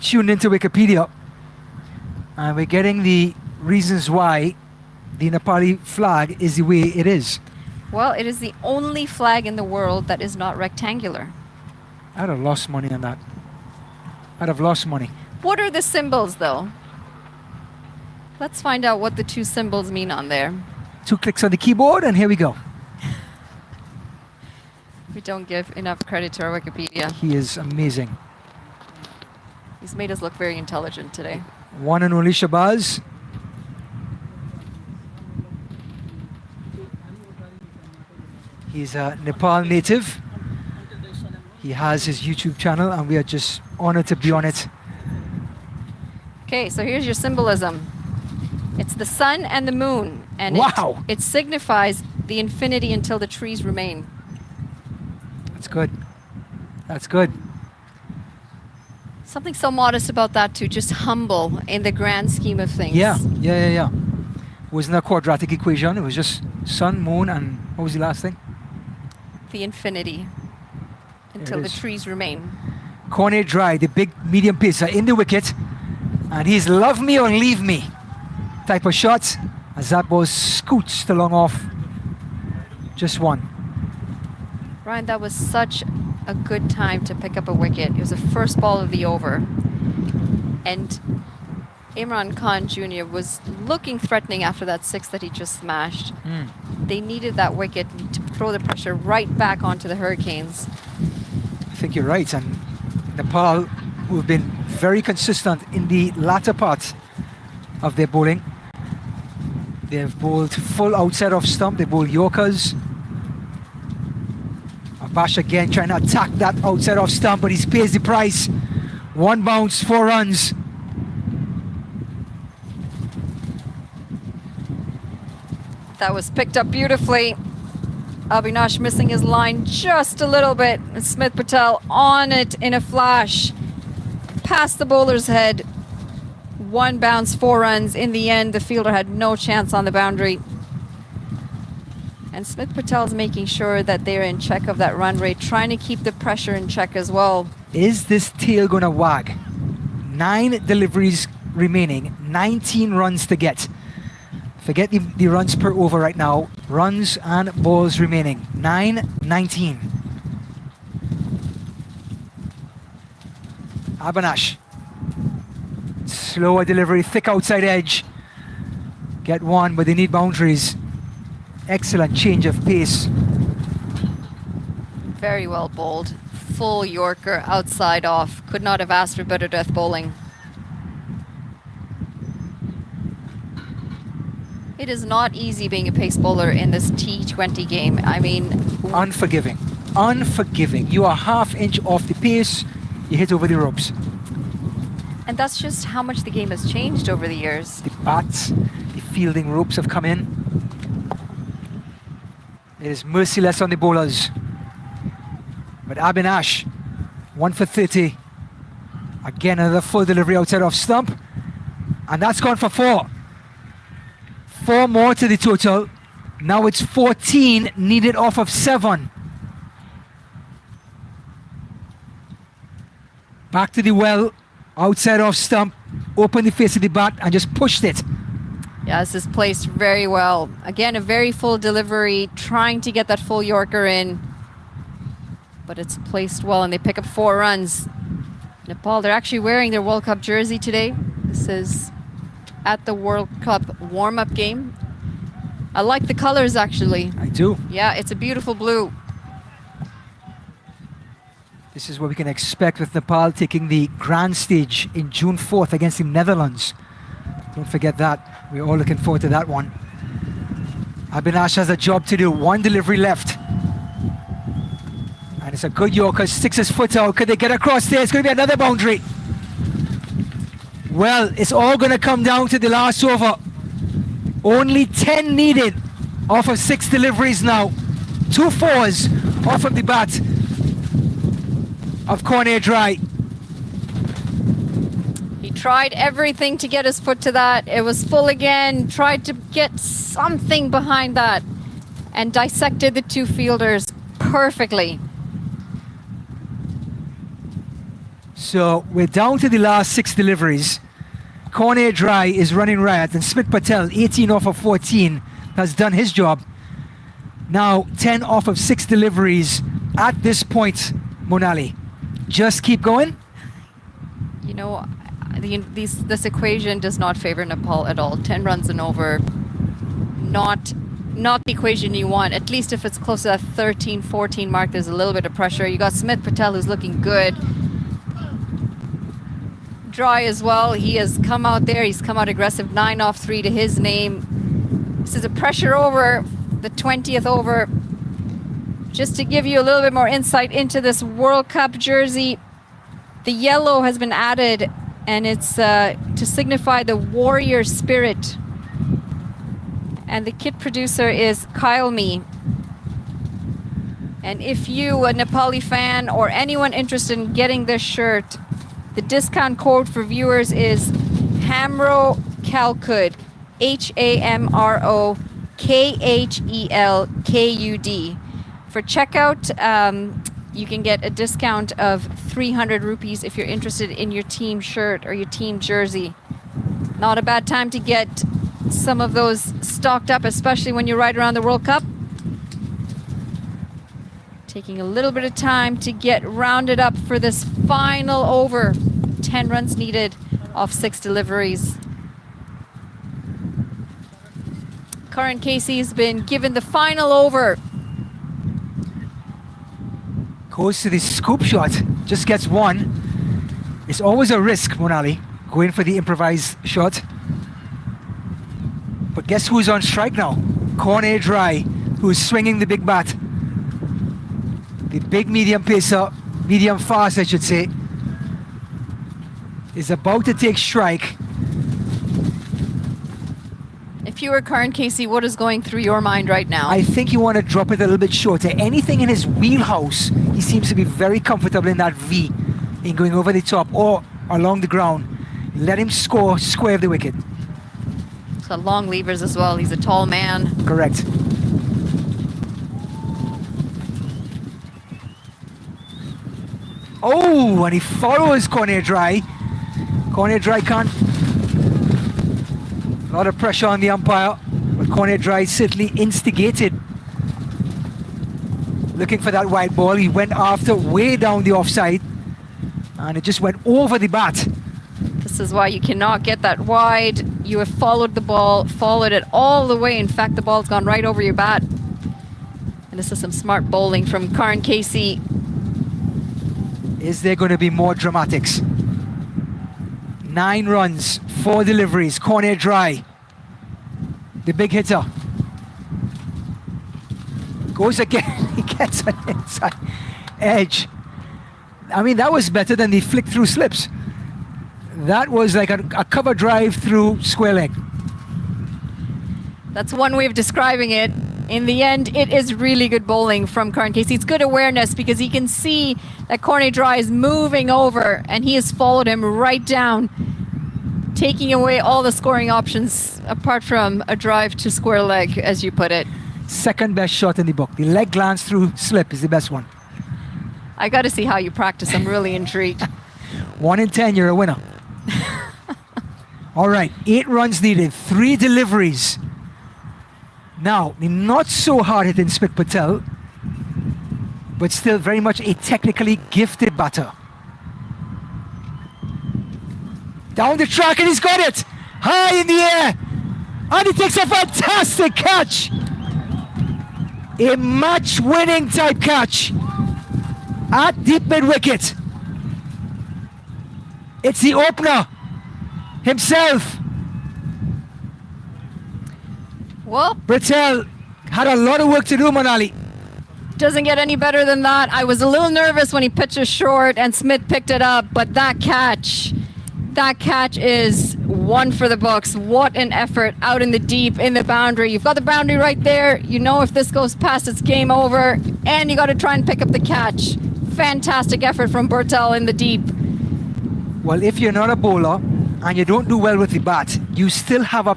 tuned into Wikipedia, and we're getting the reasons why the Nepali flag is the way it is. Well, it is the only flag in the world that is not rectangular. I'd have lost money on that. I'd have lost money. What are the symbols, though? Let's find out what the two symbols mean on there. 2 clicks on the keyboard, and here we go. We don't give enough credit to our Wikipedia. He is amazing. He's made us look very intelligent today. One and only Shabazz. He's a Nepal native. He has his YouTube channel, and we are just honored to be on it. Okay, so here's your symbolism. It's the sun and the moon, and Wow. it signifies the infinity until the trees remain. That's good. That's good. Something so modest about that too, just humble in the grand scheme of things. Yeah. It wasn't a quadratic equation. It was just sun, moon, and what was the last thing? The infinity until the is. trees remain. Cornet Dry, the big medium pacer in the wicket, and he's love me or leave me type of shot as that ball scoots along off. Just one. Ryan, that was such a good time to pick up a wicket. It was the first ball of the over. And Imran Khan Jr. was looking threatening after that 6 that he just smashed. They needed that wicket to throw the pressure right back onto the Hurricanes. I think you're right. And Nepal, who've been very consistent in the latter part of their bowling. They've bowled full outside off stump. They bowl Yorkers. Abash again trying to attack that outside off stump, but he pays the price. 1 bounce, 4 runs. That was picked up beautifully. Avinash missing his line just a little bit. And Smith Patel on it in a flash. Past the bowler's head. 1 bounce, 4 runs. In the end, the fielder had no chance on the boundary. And Smith Patel's making sure that they're in check of that run rate, trying to keep the pressure in check as well. Is this tail going to wag? 9 deliveries remaining, 19 runs to get. Forget the runs per over right now. Runs and balls remaining. 9-19. Abanash. Slower delivery, thick outside edge. Get 1, but they need boundaries. Excellent change of pace. Very well bowled. Full Yorker, outside off. Could not have asked for better death bowling. It is not easy being a pace bowler in this T20 game. I mean... Unforgiving. Unforgiving. You are half inch off the pace, you hit over the ropes. And that's just how much the game has changed over the years. The bats, the fielding ropes have come in. It is merciless on the bowlers. But Abinash, 1 for 30. Again, another full delivery outside off stump. And that's gone for 4. 4 more to the total. Now it's 14 needed off of 7. Back to the well, outside off stump, open the face of the bat and just pushed it. Yeah, this is placed very well. Again, a very full delivery, trying to get that full Yorker in. But it's placed well, and they pick up 4 runs. Nepal, they're actually wearing their World Cup jersey today. This is at the World Cup warm-up game. I like the colors, actually. I do. Yeah, it's a beautiful blue. This is what we can expect with Nepal taking the grand stage in June 4th against the Netherlands. Don't forget that. We're all looking forward to that one. Abinash has a job to do. 1 delivery left. And it's a good Yorker. Sticks his foot out. Could they get across there? It's going to be another boundary. Well, it's all going to come down to the last over. Only 10 needed off of 6 deliveries now. 2 fours off of the bat of Cornet Dry. He tried everything to get his foot to that. It was full again. Tried to get something behind that and dissected the 2 fielders perfectly. So we're down to the last 6 deliveries. Cornet Dry is running riot, and Smith Patel, 18 off of 14, has done his job. Now 10 off of 6 deliveries at this point, Monali. Just keep going? You know, this equation does not favor Nepal at all. 10 runs and over, not the equation you want. At least if it's close to that 13, 14 mark, there's a little bit of pressure. You got Smith Patel, who's looking good. Dry as well. He has come out there. He's come out aggressive. 9 off 3 to his name. This is a pressure over, the 20th over. Just to give you a little bit more insight into this World Cup jersey, the yellow has been added, and it's to signify the warrior spirit. And the kit producer is Kyle Me. And if you, a Nepali fan or anyone interested in getting this shirt, the discount code for viewers is Hamro Kalkud, HAMROKHELKUD. For checkout, you can get a discount of 300 rupees if you're interested in your team shirt or your team jersey. Not a bad time to get some of those stocked up, especially when you're right around the World Cup. Taking a little bit of time to get rounded up for this final over. 10 runs needed off 6 deliveries. Karan Casey's been given the final over. Goes to the scoop shot, just gets 1. It's always a risk, Monali, going for the improvised shot. But guess who's on strike now? Cornet Dry, who's swinging the big bat. The big medium pacer, medium fast I should say, is about to take strike. If you were Karan Casey, what is going through your mind right now? I think you want to drop it a little bit shorter. Anything in his wheelhouse, he seems to be very comfortable in that V, in going over the top or along the ground. Let him score square of the wicket. He's got long levers as well. He's a tall man. Correct. Oh, and he follows Cornet Dry. Cornet Dry can't. A lot of pressure on the umpire, but Cornet Dry certainly instigated. Looking for that white ball. He went after way down the offside, and it just went over the bat. This is why you cannot get that wide. You have followed the ball, followed it all the way. In fact, the ball's gone right over your bat. And this is some smart bowling from Karan Casey. Is there going to be more dramatics? 9 runs, 4 deliveries. Cornet Dry, the big hitter, goes again. He gets an inside edge. I mean, that was better than the flick through slips. That was like a cover drive through square leg. That's one way of describing it. In the end, it is really good bowling from Karan Casey. It's good awareness because he can see that Cornet Dry is moving over, and he has followed him right down, taking away all the scoring options apart from a drive to square leg, as you put it. Second best shot in the book. The leg glance through slip is the best one. I got to see how you practice. I'm really intrigued. 1 in 10, you're a winner. All right, 8 runs needed, 3 deliveries. Now, the not so hard hitting Smith Patel, but still very much a technically gifted batter. Down the track, and he's got it! High in the air! And he takes a fantastic catch! A match-winning type catch at deep mid-wicket. It's the opener himself. Well, Patel had a lot of work to do, Monali. doesn't get any better than that. I was a little nervous when he pitched it short and Smith picked it up, but that catch is one for the books. What an effort out in the deep, in the boundary. You've got the boundary right there. You know if this goes past, it's game over. And you got to try and pick up the catch. Fantastic effort from Bertel in the deep. Well, if you're not a bowler and you don't do well with the bat, you still have a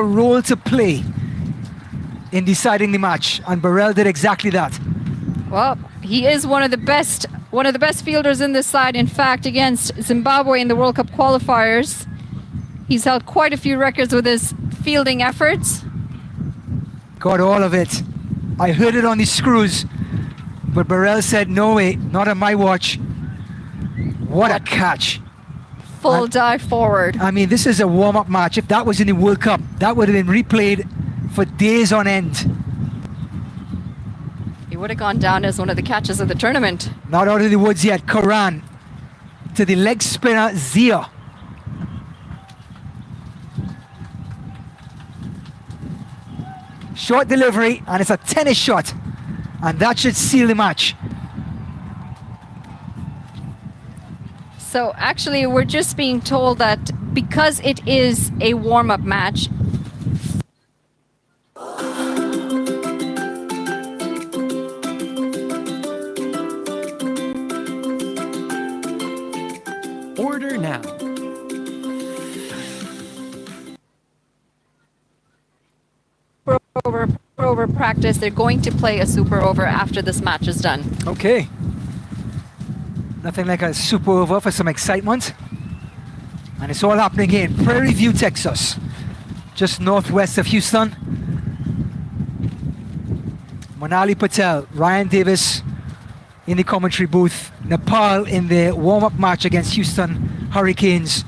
role to play in deciding the match, and Burrell did exactly that. Well, he is one of the best One of the best fielders in this side, in fact, against Zimbabwe in the World Cup qualifiers. He's held quite a few records with his fielding efforts. Got all of it. I heard it on the screws, but Burrell said, no way, not on my watch. What a catch. Full dive forward. I mean, this is a warm-up match. If that was in the World Cup, that would have been replayed for days on end. He would have gone down as one of the catches of the tournament. Not out of the woods yet. Karan to the leg spinner, Zia. Short delivery, and it's a tennis shot. And that should seal the match. So actually, we're just being told that because it is a warm-up match, Order now. over practice, they're going to play a super over after this match is done. Okay. Nothing like a super over for some excitement. And it's all happening here in Prairie View, Texas. Just northwest of Houston. Monali Patel, Ryan Davis in the commentary booth. Nepal in the warm-up match against Houston Hurricanes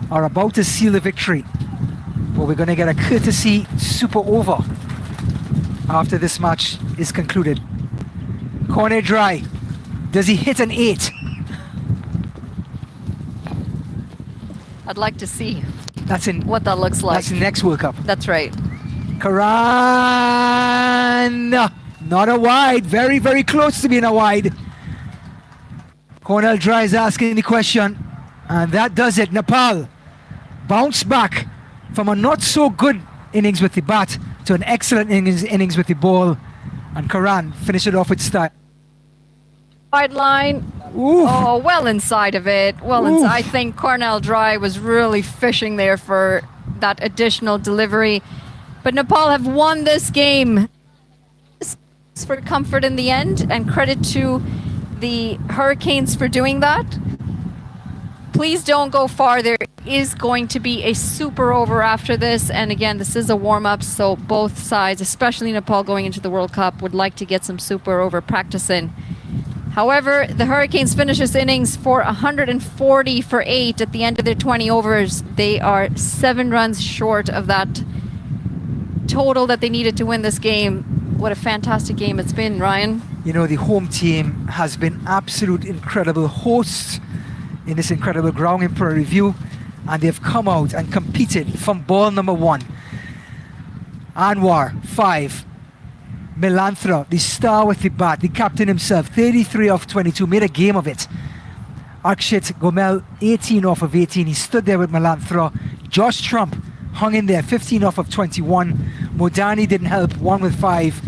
are about to seal the victory. But we're going to get a courtesy super over after this match is concluded. Corner dry. Does he hit an 8? I'd like to see That's in what that looks like. That's the next World Cup. That's right. Karan, not a wide. Very, very close to being a wide. Cornell Dry is asking the question, and that does it. Nepal bounce back from a not so good innings with the bat to an excellent innings with the ball, and Karan finished it off with style. Wide line. Oof. Oh, well inside of it. Well Oof. inside. I think Cornell Dry was really fishing there for that additional delivery. But Nepal have won this game. It's for comfort in the end, and credit to the Hurricanes for doing that. Please don't go far. There is going to be a super over after this. And again, this is a warm-up, so both sides, especially Nepal going into the World Cup, would like to get some super over practice in. However, the Hurricanes finish this innings for 140 for 8 at the end of their 20 overs. They are 7 runs short of that total that they needed to win this game. What a fantastic game it's been, Ryan. You know, the home team has been absolute incredible hosts in this incredible ground in Prairie View, and they've come out and competed from ball number 1. Anwar, 5. Melanthra, the star with the bat, the captain himself, 33 off 22, made a game of it. Akshit Gomel, 18 off of 18, he stood there with Melanthra. Josh Trump hung in there, 15 off of 21. Modani didn't help, 1 with 5.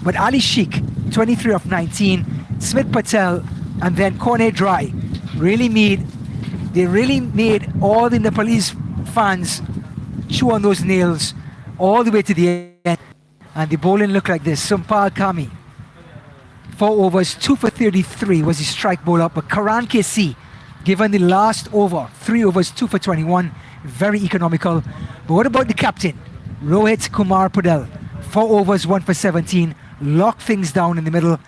But Ali Sheikh, 23 off 19. Smith Patel, and then Cornet Dry really made all the Nepalese fans chew on those nails all the way to the end. And the bowling looked like this. Sumpal Kami, 4 overs, 2 for 33 was his strike bowler. But Karan KC, given the last over, 3 overs, 2 for 21, very economical. But what about the captain, Rohit Kumar Pudel, 4 overs, 1 for 17, locked things down in the middle.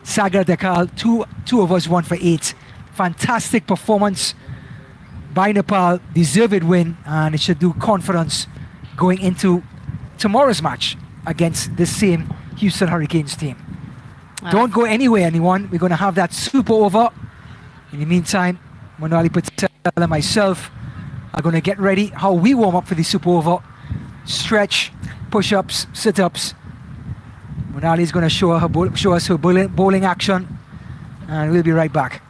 Sagar Dakal, 2 overs, 1 for 8. Fantastic performance by Nepal, deserved win, and it should do confidence going into tomorrow's match against the same Houston Hurricanes team. Don't go anywhere, anyone. We're going to have that super over. In the meantime, Monali Patel and myself are going to get ready how we warm up for the super over. Stretch, push-ups, sit-ups. Monali is going to show us her bowling action, and we'll be right back.